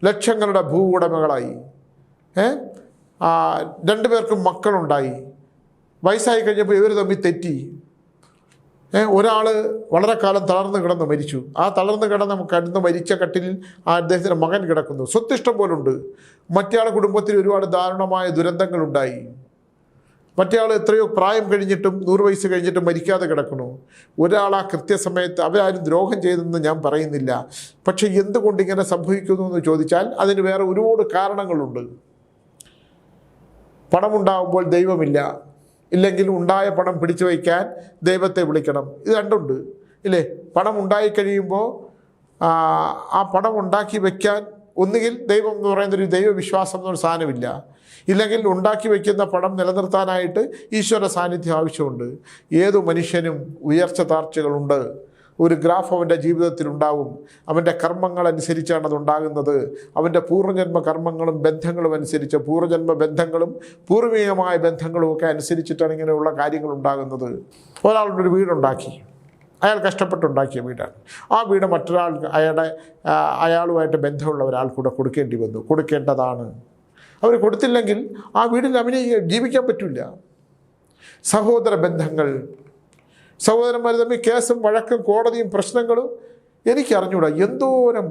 ലക്ഷങ്ങളുടെ ഭൂ ഉടമകളായി. 2 പേർക്കും മക്കളുണ്ടായി. വയസ്സായി കഴിഞ്ഞപ്പോൾ ഇവർ തമ്മിൽ തെറ്റി. ഒരാൾ വളരെ കാലം തളർന്ന് കിടന്ന് മരിച്ചു. ആ തളർന്ന് കിടന്ന് മരിച്ച കട്ടിലിൽ അദ്ദേഹത്തിൻ്റെ മകൻ കിടക്കുന്നു. സ്വത്തിഷ്ടം പോലുണ്ട്. മറ്റേ കുടുംബത്തിൽ ഒരുപാട് ദാരുണമായ ദുരന്തങ്ങളുണ്ടായി. മറ്റേ എത്രയോ പ്രായം കഴിഞ്ഞിട്ടും 100 വയസ്സ് കഴിഞ്ഞിട്ടും മരിക്കാതെ കിടക്കുന്നു. ഒരാൾ ആ കൃത്യസമയത്ത് അവരാരും ദ്രോഹം ചെയ്തെന്ന് ഞാൻ പറയുന്നില്ല. പക്ഷേ എന്തുകൊണ്ട് ഇങ്ങനെ സംഭവിക്കുന്നു എന്ന് ചോദിച്ചാൽ അതിന് വേറെ ഒരുപാട് കാരണങ്ങളുണ്ട്. പണമുണ്ടാകുമ്പോൾ ദൈവമില്ല, ഇല്ലെങ്കിൽ ഉണ്ടായ പണം പിടിച്ചു വയ്ക്കാൻ ദൈവത്തെ വിളിക്കണം. ഇത് രണ്ടുണ്ട് ഇല്ലേ? പണം ഉണ്ടായിക്കഴിയുമ്പോൾ ആ പണം ഉണ്ടാക്കി വയ്ക്കാൻ ഒന്നുകിൽ ദൈവം എന്ന് പറയുന്നൊരു ദൈവവിശ്വാസം എന്നൊരു സാധനമില്ല, ഇല്ലെങ്കിൽ ഉണ്ടാക്കി വയ്ക്കുന്ന പണം നിലനിർത്താനായിട്ട് ഈശ്വര സാന്നിധ്യം ആവശ്യമുണ്ട്. ഏതു മനുഷ്യനും ഉയർച്ച താഴ്ചകളുണ്ട്. ഒരു ഗ്രാഫ് അവൻ്റെ ജീവിതത്തിലുണ്ടാവും. അവൻ്റെ കർമ്മങ്ങളനുസരിച്ചാണ് അതുണ്ടാകുന്നത്. അവൻ്റെ പൂർവ്വജന്മ കർമ്മങ്ങളും ബന്ധങ്ങളും അനുസരിച്ച്, പൂർവ്വജന്മ ബന്ധങ്ങളും പൂർവികമായ ബന്ധങ്ങളും ഒക്കെ അനുസരിച്ചിട്ടാണ് ഇങ്ങനെയുള്ള കാര്യങ്ങൾ ഉണ്ടാകുന്നത്. ഒരാളുടെ ഒരു വീടുണ്ടാക്കി, അയാൾ കഷ്ടപ്പെട്ടുണ്ടാക്കിയ വീടാണ്. ആ വീട് മറ്റൊരാൾ അയാളുമായിട്ട് ബന്ധമുള്ള ഒരാൾ കൂടെ കൊടുക്കേണ്ടി വന്നു, കൊടുക്കേണ്ടതാണ്. അവർ കൊടുത്തില്ലെങ്കിൽ ആ വീട്ടിൽ അവന് ജീവിക്കാൻ പറ്റില്ല. സഹോദര ബന്ധങ്ങൾ, സഹോദരന്മാർ തമ്മിൽ കേസും വഴക്കും കോടതിയും പ്രശ്നങ്ങളും എനിക്കറിഞ്ഞൂടാ. എന്തോരം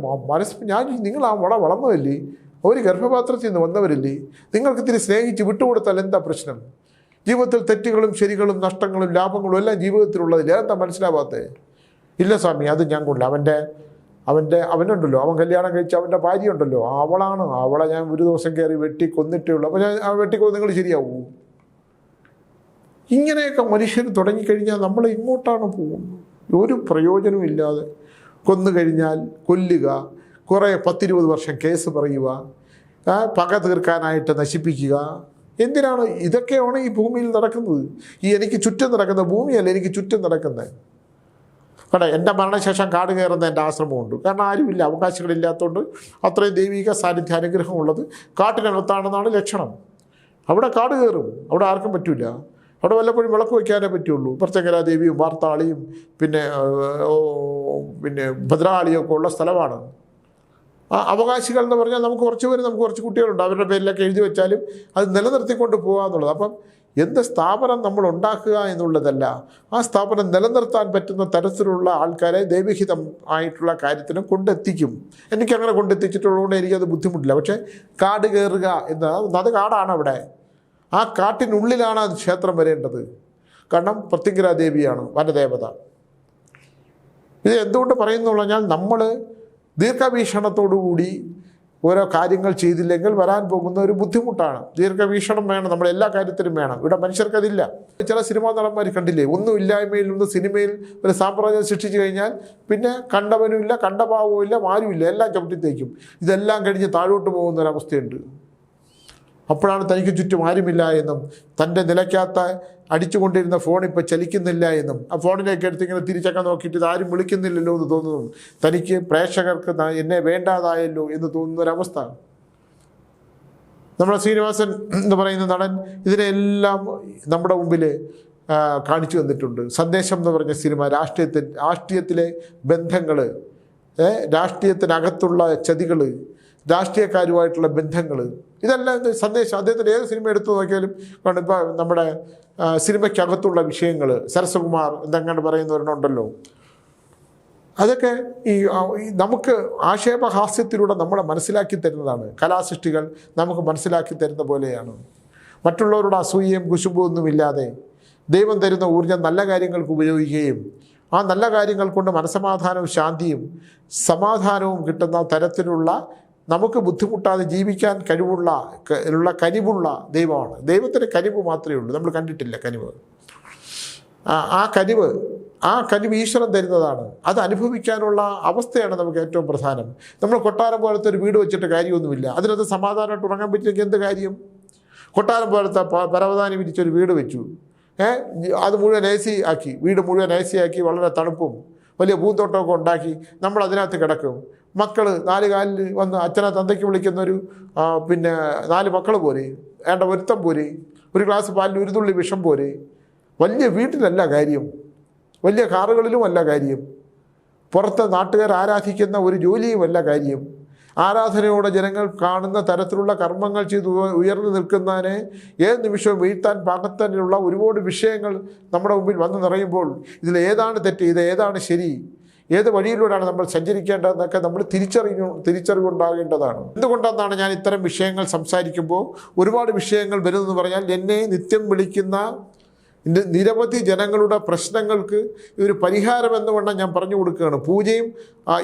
നിങ്ങൾ ആ വളർന്നതല്ലേ, അവർ ഗർഭപാത്രത്തിൽ നിന്ന് വന്നവരല്ലേ, നിങ്ങൾക്ക് ഇത്തിരി സ്നേഹിച്ച് വിട്ടുകൊടുത്താൽ എന്താ പ്രശ്നം? ജീവിതത്തിൽ തെറ്റുകളും ശരികളും നഷ്ടങ്ങളും ലാഭങ്ങളും എല്ലാം ജീവിതത്തിലുള്ളതില്ല. എന്താ മനസ്സിലാവാത്തത്? ഇല്ല സ്വാമി, അത് ഞാൻ കൊണ്ടില്ല. അവനുണ്ടല്ലോ, അവൻ കല്യാണം കഴിച്ച അവൻ്റെ ഭാര്യ ഉണ്ടല്ലോ, അവളെ ഞാൻ ഒരു ദിവസം കയറി വെട്ടിക്കൊന്നിട്ടേ ഉള്ളൂ. അപ്പോൾ ഞാൻ വെട്ടിക്കൊന്ന് നിങ്ങൾ ശരിയാവൂ? ഇങ്ങനെയൊക്കെ മനുഷ്യർ തുടങ്ങിക്കഴിഞ്ഞാൽ നമ്മൾ ഇങ്ങോട്ടാണ് പോകുന്നത്. ഒരു പ്രയോജനവും ഇല്ലാതെ കൊന്നു കഴിഞ്ഞാൽ കൊല്ലുക, കുറേ 10-20 വർഷം കേസ് പറയുക, പക തീർക്കാനായിട്ട് നശിപ്പിക്കുക. എന്തിനാണ് ഇതൊക്കെയാണ് ഈ ഭൂമിയിൽ നടക്കുന്നത്? എനിക്ക് ചുറ്റും നടക്കുന്ന ഭൂമിയല്ല, എനിക്ക് ചുറ്റും നടക്കുന്നത്. കേട്ടോ, എൻ്റെ മരണശേഷം കാട് കയറുന്ന എൻ്റെ ആശ്രമമുണ്ട്. കാരണം ആരുമില്ല, അവകാശങ്ങളില്ലാത്തതുകൊണ്ട്. അത്രയും ദൈവിക സാന്നിധ്യ അനുഗ്രഹമുള്ളത് കാട്ടിനകത്താണെന്നാണ് ലക്ഷണം. അവിടെ കാട് കയറും, അവിടെ ആർക്കും പറ്റില്ല. അവിടെ വല്ലപ്പോഴും വിളക്ക് വയ്ക്കാനേ പറ്റുള്ളൂ. പ്രത്യങ്കരാദേവിയും വാർത്താളിയും പിന്നെ ഭദ്രാളിയൊക്കെ ഉള്ള സ്ഥലമാണ്. ആ അവകാശികൾ എന്ന് പറഞ്ഞാൽ നമുക്ക് കുറച്ച് കുട്ടികളുണ്ട്. അവരുടെ പേരിലൊക്കെ എഴുതി വെച്ചാലും അത് നിലനിർത്തിക്കൊണ്ട് പോകുക എന്നുള്ളത്. അപ്പം എന്ത് സ്ഥാപനം നമ്മൾ ഉണ്ടാക്കുക എന്നുള്ളതല്ല, ആ സ്ഥാപനം നിലനിർത്താൻ പറ്റുന്ന തരത്തിലുള്ള ആൾക്കാരെ ദൈവഹിതം ആയിട്ടുള്ള കാര്യത്തിന് കൊണ്ടെത്തിക്കും. എനിക്കങ്ങനെ കൊണ്ടെത്തിച്ചിട്ടുള്ളതുകൊണ്ട് എനിക്കത് ബുദ്ധിമുട്ടില്ല. പക്ഷേ കാട് കയറുക അത് കാടാണ്. അവിടെ ആ കാട്ടിനുള്ളിലാണ് അത് ക്ഷേത്രം വരേണ്ടത്. കാരണം പ്രത്യങ്കരാദേവിയാണ് വനദേവത. ഇത് എന്തുകൊണ്ട് പറയുന്നു പറഞ്ഞാൽ നമ്മൾ ദീർഘവീക്ഷണത്തോടുകൂടി ഓരോ കാര്യങ്ങൾ ചെയ്തില്ലെങ്കിൽ വരാൻ പോകുന്ന ഒരു ബുദ്ധിമുട്ടാണ്. ദീർഘവീക്ഷണം വേണം, നമ്മൾ എല്ലാ കാര്യത്തിലും വേണം. ഇവിടെ മനുഷ്യർക്കതില്ല. ചില സിനിമാ നടന്മാർ കണ്ടില്ലേ, ഒന്നും ഇല്ലായ്മയിൽ നിന്ന് സിനിമയിൽ ഒരു സാമ്രാജ്യം സൃഷ്ടിച്ചു കഴിഞ്ഞാൽ പിന്നെ കണ്ടവനുമില്ല, കണ്ടഭാവവുമില്ല, ആരുമില്ല, എല്ലാം ചവിട്ടിത്തേക്കും. ഇതെല്ലാം കഴിഞ്ഞ് താഴോട്ട് പോകുന്നൊരവസ്ഥയുണ്ട്. അപ്പോഴാണ് തനിക്ക് ചുറ്റും ആരുമില്ല എന്നും തൻ്റെ നിലയ്ക്കാത്ത അടിച്ചുകൊണ്ടിരുന്ന ഫോൺ ഇപ്പോൾ ചലിക്കുന്നില്ല എന്നും ആ ഫോണിലേക്ക് എടുത്തിങ്ങനെ തിരിച്ചൊക്കെ നോക്കിയിട്ട് ഇത് ആരും വിളിക്കുന്നില്ലല്ലോ എന്ന് തോന്നുന്നു. തനിക്ക് പ്രേക്ഷകർക്ക് എന്നെ വേണ്ടാതായല്ലോ എന്ന് തോന്നുന്നൊരവസ്ഥ. നമ്മുടെ ശ്രീനിവാസൻ എന്ന് പറയുന്ന നടൻ ഇതിനെല്ലാം നമ്മുടെ മുമ്പിൽ കാണിച്ചു തന്നിട്ടുണ്ട്. സന്ദേശം എന്ന് പറഞ്ഞ സിനിമ രാഷ്ട്രീയത്തിലെ ബന്ധങ്ങൾ, രാഷ്ട്രീയത്തിനകത്തുള്ള ചതികൾ, രാഷ്ട്രീയക്കാരുമായിട്ടുള്ള ബന്ധങ്ങൾ, ഇതെല്ലാം സന്ദേശം. അദ്ദേഹത്തിൻ്റെ ഏത് സിനിമ എടുത്തു നോക്കിയാലും കാരണം ഇപ്പോൾ നമ്മുടെ സിനിമയ്ക്കകത്തുള്ള വിഷയങ്ങൾ, സരസകുമാർ എന്തെങ്ങനെ പറയുന്നവരുണ്ടല്ലോ, അതൊക്കെ ഈ നമുക്ക് ആക്ഷേപഹാസ്യത്തിലൂടെ നമ്മളെ മനസ്സിലാക്കി തരുന്നതാണ്. കലാസൃഷ്ടികൾ നമുക്ക് മനസ്സിലാക്കി തരുന്ന പോലെയാണ്. മറ്റുള്ളവരുടെ അസൂയയും കുശുമ്പൊന്നുമില്ലാതെ ദൈവം തരുന്ന ഊർജ്ജം നല്ല കാര്യങ്ങൾക്ക് ഉപയോഗിക്കുകയും ആ നല്ല കാര്യങ്ങൾ കൊണ്ട് മനസ്സമാധാനവും ശാന്തിയും സമാധാനവും കിട്ടുന്ന തരത്തിലുള്ള നമുക്ക് ബുദ്ധിമുട്ടാതെ ജീവിക്കാൻ കനിവുള്ള ദൈവമാണ്. ദൈവത്തിന് കനിവ് മാത്രമേ ഉള്ളൂ, നമ്മൾ കണ്ടിട്ടില്ല കനിവ്. ആ കനിവ് ഈശ്വരൻ തരുന്നതാണ്. അത് അനുഭവിക്കാനുള്ള അവസ്ഥയാണ് നമുക്ക് ഏറ്റവും പ്രധാനം. നമ്മൾ കൊട്ടാരം പോലത്തെ ഒരു വീട് വെച്ചിട്ട് കാര്യമൊന്നുമില്ല. അതിനകത്ത് സമാധാനമായിട്ട് ഉറങ്ങാൻ പറ്റിയെങ്കിൽ എന്ത് കാര്യം? കൊട്ടാരം പോലത്തെ പരവതാനി വിരിച്ചൊരു വീട് വെച്ചു, അത് മുഴുവൻ AC ആക്കി, വീട് മുഴുവൻ AC ആക്കി, വളരെ തണുപ്പും വലിയ പൂന്തോട്ടമൊക്കെ ഉണ്ടാക്കി നമ്മൾ അതിനകത്ത് കിടക്കും. മക്കൾ 4 കാലിൽ വന്ന് അച്ഛനെ തന്തയ്ക്ക് വിളിക്കുന്നൊരു 4 മക്കൾ പോരെ, ഒരുത്തം പോരെ, ഒരു ഗ്ലാസ് പാലിൽ ഒരു തുള്ളി വിഷം പോരെ. വലിയ വീട്ടിലല്ല കാര്യം, വലിയ കാറുകളിലുമല്ല കാര്യം, പുറത്ത് നാട്ടുകാർ ആരാധിക്കുന്ന ഒരു ജോലിയുമല്ല കാര്യം. ആരാധനയോടെ ജനങ്ങൾ കാണുന്ന തരത്തിലുള്ള കർമ്മങ്ങൾ ചെയ്ത് ഉയർന്നു നിൽക്കുന്നതിനെ ഏത് നിമിഷവും വീഴ്ത്താൻ പാകത്തന്നെയുള്ള ഒരുപാട് വിഷയങ്ങൾ നമ്മുടെ മുമ്പിൽ വന്നു നിറയുമ്പോൾ ഇതിൽ ഏതാണ് തെറ്റ്, ഇത് ഏതാണ് ശരി, ഏത് വഴിയിലൂടെയാണ് നമ്മൾ സഞ്ചരിക്കേണ്ടതെന്നൊക്കെ നമ്മൾ തിരിച്ചറിവുണ്ടാകേണ്ടതാണ്. എന്തുകൊണ്ടെന്നാണ് ഞാൻ ഇത്തരം വിഷയങ്ങൾ സംസാരിക്കുമ്പോൾ ഒരുപാട് വിഷയങ്ങൾ വരുന്നതെന്ന് പറഞ്ഞാൽ, എന്നെ നിത്യം വിളിക്കുന്ന നിരവധി ജനങ്ങളുടെ പ്രശ്നങ്ങൾക്ക് ഒരു പരിഹാരം എന്ന് വേണം ഞാൻ പറഞ്ഞു കൊടുക്കുകയാണ്. പൂജയും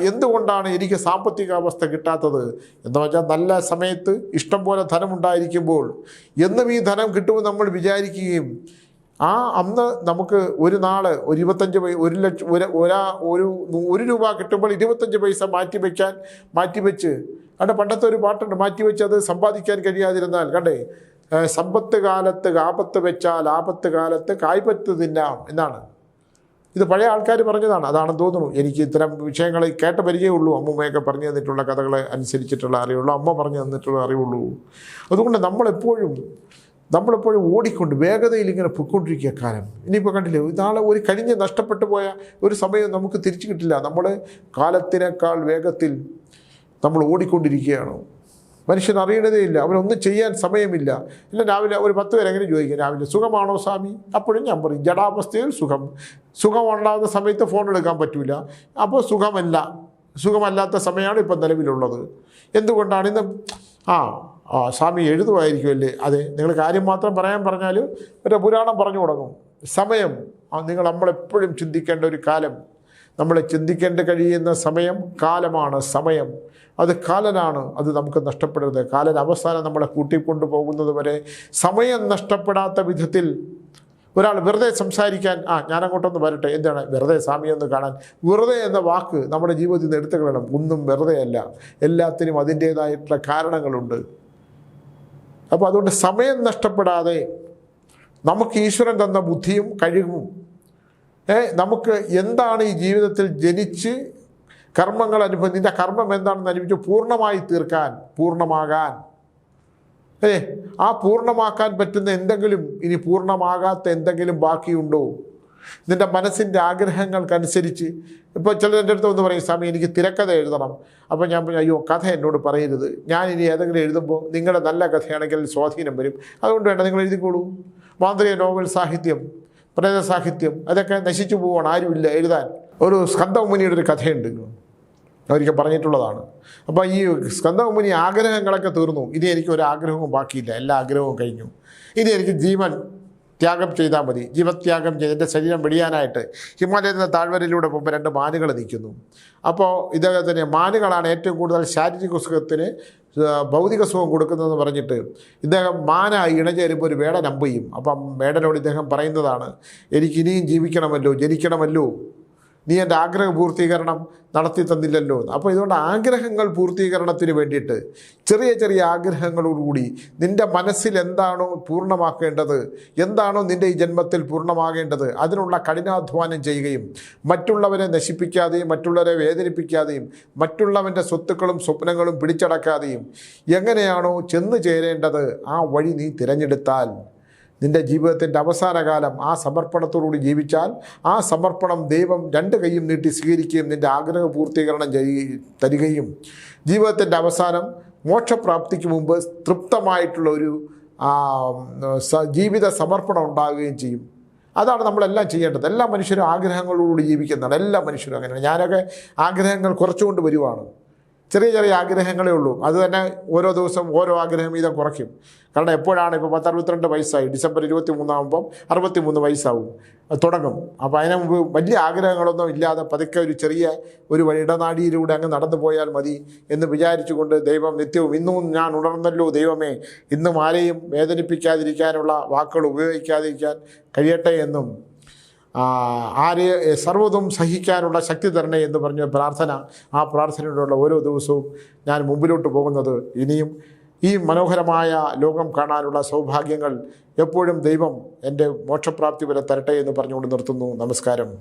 എന്തുകൊണ്ടാണ് എനിക്ക് സാമ്പത്തിക അവസ്ഥ കിട്ടാത്തത് എന്ന് വെച്ചാൽ, നല്ല സമയത്ത് ഇഷ്ടം പോലെ ധനമുണ്ടായിരിക്കുമ്പോൾ എന്നും ഈ ധനം കിട്ടുമെന്ന് നമ്മൾ വിചാരിക്കുകയും അന്ന് നമുക്ക് ഒരു നാള് ഒരു 1 ലക്ഷം ഒരു രൂപ കിട്ടുമ്പോൾ 25 പൈസ മാറ്റിവെച്ച് അവിടെ പണ്ടത്തെ ഒരു പാട്ടുണ്ട്, മാറ്റിവെച്ച് അത് സമ്പാദിക്കാൻ കഴിയാതിരുന്നാൽ കണ്ടേ, സമ്പത്ത് കാലത്ത് ആപത്ത് വെച്ചാൽ ആപത്ത് കാലത്ത് കായ്പത്ത് തിന്നാം എന്നാണ്. ഇത് പഴയ ആൾക്കാർ പറഞ്ഞതാണ്, അതാണെന്ന് തോന്നുന്നു. എനിക്ക് ഇത്തരം വിഷയങ്ങൾ കേട്ട പരിചയമുള്ളൂ. അമ്മൂമ്മയൊക്കെ പറഞ്ഞു തന്നിട്ടുള്ള കഥകളെ അനുസരിച്ചിട്ടുള്ള അറിവുള്ളൂ, അമ്മ പറഞ്ഞു തന്നിട്ടുള്ള അറിവുള്ളൂ. അതുകൊണ്ട് നമ്മളെപ്പോഴും ഓടിക്കൊണ്ട് വേഗതയിൽ ഇങ്ങനെ പൊയ്ക്കൊണ്ടിരിക്കുക കാലം. ഇനിയിപ്പോൾ കണ്ടില്ലേ, നാളെ ഒരു കഴിഞ്ഞ് നഷ്ടപ്പെട്ടു പോയ ഒരു സമയം നമുക്ക് തിരിച്ചു കിട്ടില്ല. നമ്മൾ കാലത്തിനേക്കാൾ വേഗത്തിൽ നമ്മൾ ഓടിക്കൊണ്ടിരിക്കുകയാണ്. മനുഷ്യൻ അറിയണതേ ഇല്ല, അവനൊന്നും ചെയ്യാൻ സമയമില്ല. ഇല്ല, രാവിലെ ഒരു 10 പേര് എങ്ങനെ ചോദിക്കും, രാവിലെ സുഖമാണോ സ്വാമി? അപ്പോഴും ഞാൻ പറയും, ജഡാവസ്ഥയിൽ സുഖമുണ്ടാകുന്ന സമയത്ത് ഫോൺ എടുക്കാൻ പറ്റില്ല. അപ്പോൾ സുഖമല്ലാത്ത സമയമാണ് ഇപ്പം നിലവിലുള്ളത്. എന്തുകൊണ്ടാണ് ഇന്ന് സ്വാമി എഴുതുമായിരിക്കുമല്ലേ? അതെ, നിങ്ങൾ കാര്യം മാത്രം പറയാൻ പറഞ്ഞാൽ ഒരു പുരാണം പറഞ്ഞു തുടങ്ങും. സമയം നമ്മളെപ്പോഴും ചിന്തിക്കേണ്ട ഒരു കാലം, നമ്മളെ ചിന്തിക്കേണ്ട കഴിയുന്ന സമയം കാലമാണ്. സമയം അത് കാലനാണ്, അത് നമുക്ക് നഷ്ടപ്പെടരുത്. കാലൻ അവസാനം നമ്മളെ കൂട്ടിക്കൊണ്ടു പോകുന്നത് വരെ സമയം നഷ്ടപ്പെടാത്ത വിധത്തിൽ ഒരാൾ വെറുതെ സംസാരിക്കാൻ ഞാനങ്ങോട്ടൊന്ന് വരട്ടെ, എന്താണ് വെറുതെ സ്വാമിയൊന്ന് കാണാൻ, വെറുതെ എന്ന വാക്ക് നമ്മുടെ ജീവിതത്തിൽ നിന്ന് എടുത്തു കളയണം. ഒന്നും വെറുതെ അല്ല, എല്ലാത്തിനും അതിൻ്റേതായിട്ടുള്ള കാരണങ്ങളുണ്ട്. അപ്പോൾ അതുകൊണ്ട് സമയം നഷ്ടപ്പെടാതെ നമുക്ക് ഈശ്വരൻ തന്ന ബുദ്ധിയും കഴിവും നമുക്ക് എന്താണ് ഈ ജീവിതത്തിൽ ജനിച്ച് കർമ്മങ്ങൾ നിൻ്റെ കർമ്മം എന്താണെന്ന് അനുഭവിച്ച് പൂർണ്ണമായി തീർക്കാൻ, പൂർണ്ണമാകാൻ, ആ പൂർണ്ണമാക്കാൻ പറ്റുന്ന എന്തെങ്കിലും, ഇനി പൂർണ്ണമാകാത്ത എന്തെങ്കിലും ബാക്കിയുണ്ടോ? നിൻ്റെ മനസ്സിൻ്റെ ആഗ്രഹങ്ങൾക്കനുസരിച്ച്. ഇപ്പോൾ ചിലർ എൻ്റെ അടുത്ത് ഒന്ന് പറയും, സ്വാമി എനിക്ക് തിരക്കഥ എഴുതണം. അപ്പോൾ ഞാൻ പറഞ്ഞു, അയ്യോ കഥ എന്നോട് പറയരുത്, ഞാൻ ഇനി ഏതെങ്കിലും എഴുതുമ്പോൾ നിങ്ങളുടെ നല്ല കഥയാണെങ്കിൽ സ്വാധീനം വരും, അതുകൊണ്ട് വേണ്ട നിങ്ങൾ എഴുതിക്കോളൂ. മാന്ത്രിക നോവൽ സാഹിത്യം, പ്രേത സാഹിത്യം, അതൊക്കെ നശിച്ചു പോവാണ്, ആരുമില്ല എഴുതാൻ. ഒരു സ്കന്ദമുനിയുടെ ഒരു കഥയുണ്ട്, അവർക്ക് പറഞ്ഞിട്ടുള്ളതാണ്. അപ്പോൾ ഈ സ്കന്ദമുനി ആഗ്രഹങ്ങളൊക്കെ തീർന്നു, ഇനി എനിക്ക് ഒരു ആഗ്രഹവും ബാക്കിയില്ല, എല്ലാ ആഗ്രഹവും കഴിഞ്ഞു, ഇനി എനിക്ക് ജീവൻ ത്യാഗം ചെയ്താൽ മതി. ജീവത്യാഗം ചെയ്ത് എൻ്റെ ശരീരം വെടിയാനായിട്ട് ഹിമാലയത്തിൻ്റെ താഴ്വരയിലൂടെ പോകുമ്പോൾ 2 മാനുകൾ നിൽക്കുന്നു. അപ്പോൾ ഇദ്ദേഹത്തിന് മാനുകളാണ് ഏറ്റവും കൂടുതൽ ശാരീരിക സുഖത്തിന് ഭൗതിക സുഖം കൊടുക്കുന്നതെന്ന് പറഞ്ഞിട്ട് ഇദ്ദേഹം മാനായി ഇണചേരുമ്പോൾ ഒരു വേടൻ അമ്പ് ചെയ്യും. അപ്പം വേടനോട് ഇദ്ദേഹം പറയുന്നതാണ്, എനിക്കിനിയും ജീവിക്കണമല്ലോ, ജനിക്കണമല്ലോ, നീ എൻ്റെ ആഗ്രഹ പൂർത്തീകരണം നടത്തി തന്നില്ലല്ലോ. അപ്പോൾ ഇതുകൊണ്ട് ആഗ്രഹങ്ങൾ പൂർത്തീകരണത്തിന് വേണ്ടിയിട്ട് ചെറിയ ചെറിയ ആഗ്രഹങ്ങളോടുകൂടി നിൻ്റെ മനസ്സിൽ എന്താണോ പൂർണ്ണമാക്കേണ്ടത്, എന്താണോ നിൻ്റെ ഈ ജന്മത്തിൽ പൂർണ്ണമാകേണ്ടത്, അതിനുള്ള കഠിനാധ്വാനം ചെയ്യുകയും മറ്റുള്ളവരെ നശിപ്പിക്കാതെയും മറ്റുള്ളവരെ വേദനിപ്പിക്കാതെയും മറ്റുള്ളവൻ്റെ സ്വത്തുക്കളും സ്വപ്നങ്ങളും പിടിച്ചടക്കാതെയും എങ്ങനെയാണോ ചെന്ന് ചേരേണ്ടത് ആ വഴി നീ തിരഞ്ഞെടുത്താൽ നിൻ്റെ ജീവിതത്തിൻ്റെ അവസാന കാലം ആ സമർപ്പണത്തോടുകൂടി ജീവിച്ചാൽ ആ സമർപ്പണം ദൈവം 2 കൈയും നീട്ടി സ്വീകരിക്കുകയും നിൻ്റെ ആഗ്രഹ പൂർത്തീകരണം തരികയും ജീവിതത്തിൻ്റെ അവസാനം മോക്ഷപ്രാപ്തിക്ക് മുമ്പ് തൃപ്തമായിട്ടുള്ള ഒരു ജീവിത സമർപ്പണം ഉണ്ടാകുകയും ചെയ്യും. അതാണ് നമ്മളെല്ലാം ചെയ്യേണ്ടത്. എല്ലാ മനുഷ്യരും ആഗ്രഹങ്ങളോടുകൂടി ജീവിക്കുന്നതാണ്, എല്ലാ മനുഷ്യരും അങ്ങനെയാണ്. ഞാനൊക്കെ ആഗ്രഹങ്ങൾ കുറച്ചുകൊണ്ട് വരുവാണ്. ചെറിയ ചെറിയ ആഗ്രഹങ്ങളേ ഉള്ളൂ, അത് തന്നെ ഓരോ ദിവസം ഓരോ ആഗ്രഹം വീതം കുറയ്ക്കും. കാരണം എപ്പോഴാണ് ഇപ്പോൾ 62 വയസ്സായി, ഡിസംബർ 23 ആകുമ്പം 63 വയസ്സാവും തുടങ്ങും. അപ്പോൾ അതിന് മുമ്പ് വലിയ ആഗ്രഹങ്ങളൊന്നും ഇല്ലാതെ പതുക്കെ ഒരു ഇടനാടിയിലൂടെ അങ്ങ് നടന്നു പോയാൽ മതി എന്ന് വിചാരിച്ചുകൊണ്ട് ദൈവം നിത്യവും ഇന്നും ഞാൻ ഉണർന്നല്ലോ ദൈവമേ, ഇന്നും ആരെയും വേദനിപ്പിക്കാതിരിക്കാനുള്ള വാക്കുകൾ ഉപയോഗിക്കാതിരിക്കാൻ കഴിയട്ടെ എന്നും സർവ്വതും സഹിക്കാനുള്ള ശക്തി തരണേ എന്ന് പറഞ്ഞ പ്രാർത്ഥന, ആ പ്രാർത്ഥനയോടുള്ള ഓരോ ദിവസവും ഞാൻ മുമ്പിലോട്ട് പോകുന്നത് ഇനിയും ഈ മനോഹരമായ ലോകം കാണാനുള്ള സൗഭാഗ്യങ്ങൾ എപ്പോഴും ദൈവം എൻ്റെ മോക്ഷപ്രാപ്തി വരെ തരട്ടെ എന്ന് പറഞ്ഞുകൊണ്ട് നിർത്തുന്നു. നമസ്കാരം.